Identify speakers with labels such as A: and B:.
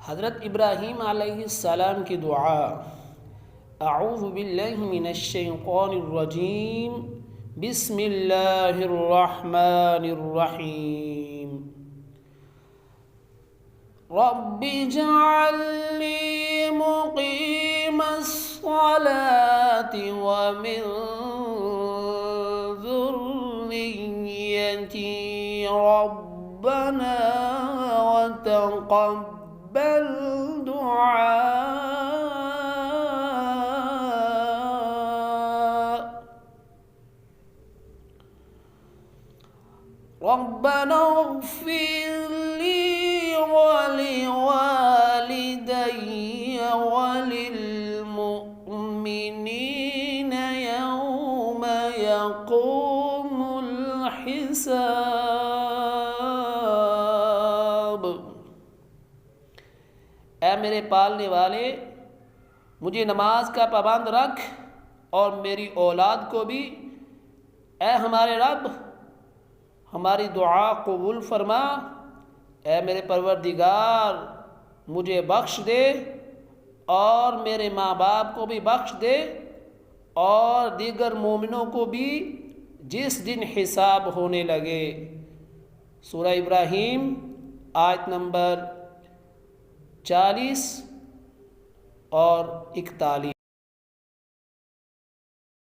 A: हज़रत इब्राहीम अलैहिस्सलाम की दुआ। अऊज़ु बिल्लाहि मिनश्शैतानिर्रजीम बिस्मिल्लाहिर्रहमानिर्रहीम। रब्बि जअल्नी मुक़ीमस्सलाति व मिन ज़ुर्रिय्यती रब्बना व तक़ब्बल दुआ। रब्बना इग़फ़िर ली व लिवालिदैय व लिलमुअ्मिनीन यौम यक़ूमुल हिसाब। ऐ मेरे पालने वाले, मुझे नमाज का पाबंद रख और मेरी औलाद को भी। ऐ हमारे रब, हमारी दुआ कबूल फरमा। ऐ मेरे परवरदिगार, मुझे बख्श दे और मेरे माँ बाप को भी बख्श दे और दीगर मोमिनों को भी जिस दिन हिसाब होने लगे। सूरह इब्राहीम आयत नंबर 40 और 41।